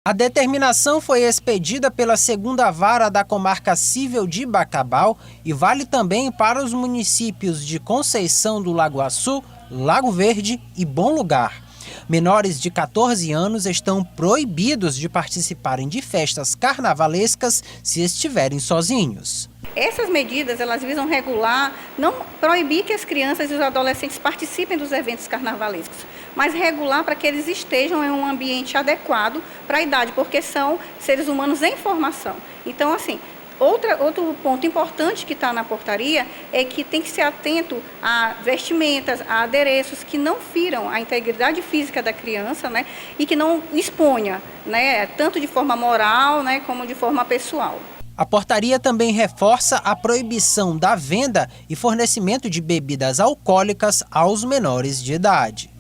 A determinação foi expedida pela 2ª Vara da Comarca Cível de Bacabal e vale também para os municípios de Conceição do Lagoaçu, Lago Verde e Bom Lugar. Menores de 14 anos estão proibidos de participarem de festas carnavalescas se estiverem sozinhos. Essas medidas elas visam regular, não proibir que as crianças e os adolescentes participem dos eventos carnavalescos, mas regular para que eles estejam em um ambiente adequado para a idade, porque são seres humanos em formação. Então, assim, outro ponto importante que está na portaria é que tem que ser atento a vestimentas, a adereços que não firam a integridade física da criança, né, e que não exponha, né, tanto de forma moral, né, como de forma pessoal. A portaria também reforça a proibição da venda e fornecimento de bebidas alcoólicas aos menores de idade.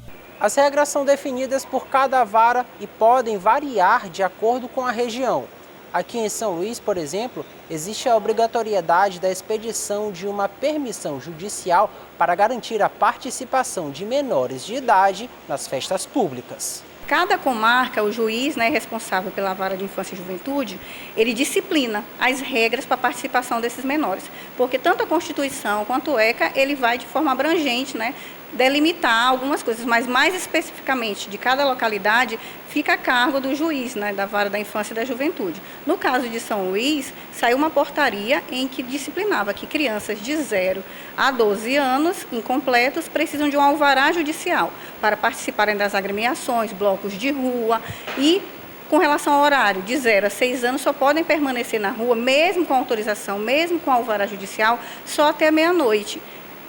As regras são definidas por cada vara e podem variar de acordo com a região. Aqui em São Luís, por exemplo, existe a obrigatoriedade da expedição de uma permissão judicial para garantir a participação de menores de idade nas festas públicas. Cada comarca, o juiz, né, responsável pela Vara de Infância e Juventude, ele disciplina as regras para a participação desses menores, porque tanto a Constituição quanto o ECA, ele vai de forma abrangente, né, delimitar algumas coisas, mas mais especificamente de cada localidade fica a cargo do juiz, né, da Vara da Infância e da Juventude. No caso de São Luís, saiu uma portaria em que disciplinava que crianças de 0 a 12 anos incompletos precisam de um alvará judicial para participarem das agremiações, blocos de rua e com relação ao horário, de 0 a 6 anos só podem permanecer na rua, mesmo com autorização, mesmo com alvará judicial, só até meia-noite.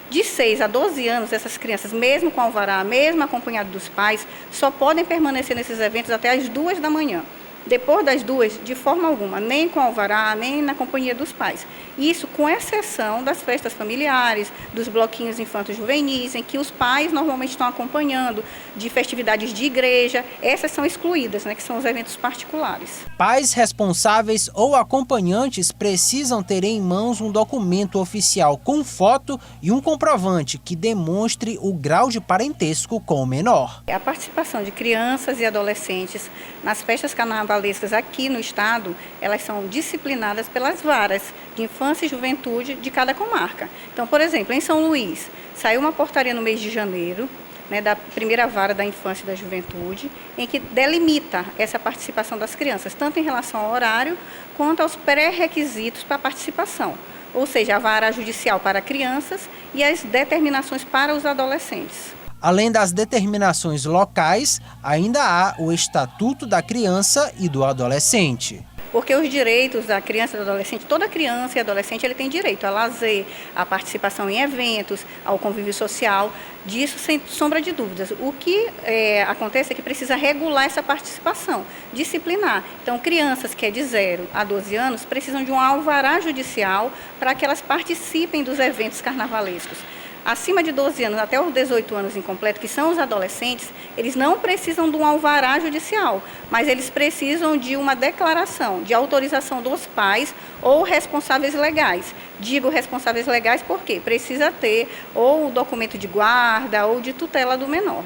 De 6 a 12 anos, essas crianças, mesmo com alvará, mesmo acompanhado dos pais, só podem permanecer nesses eventos até as 2 da manhã. Depois das 2, de forma alguma, nem com alvará, nem na companhia dos pais. Isso com exceção das festas familiares, dos bloquinhos infanto-juvenis, em que os pais normalmente estão acompanhando, de festividades de igreja, essas são excluídas, né, que são os eventos particulares. Pais responsáveis ou acompanhantes precisam ter em mãos um documento oficial com foto e um comprovante que demonstre o grau de parentesco com o menor. A participação de crianças e adolescentes nas festas carnavalescas aqui no estado, elas são disciplinadas pelas varas de infância e juventude de cada comarca. Então, por exemplo, em São Luís, saiu uma portaria no mês de janeiro, né, da 1ª Vara da Infância e da Juventude, em que delimita essa participação das crianças, tanto em relação ao horário, quanto aos pré-requisitos para a participação, ou seja, a vara judicial para crianças e as determinações para os adolescentes. Além das determinações locais, ainda há o Estatuto da Criança e do Adolescente. Porque os direitos da criança e do adolescente, toda criança e adolescente ele tem direito a lazer, à participação em eventos, ao convívio social, disso sem sombra de dúvidas. O que acontece é que precisa regular essa participação, disciplinar. Então, crianças que é de 0 a 12 anos precisam de um alvará judicial para que elas participem dos eventos carnavalescos. Acima de 12 anos, até os 18 anos incompleto, que são os adolescentes, eles não precisam de um alvará judicial, mas eles precisam de uma declaração de autorização dos pais ou responsáveis legais. Digo responsáveis legais porque precisa ter ou o documento de guarda ou de tutela do menor.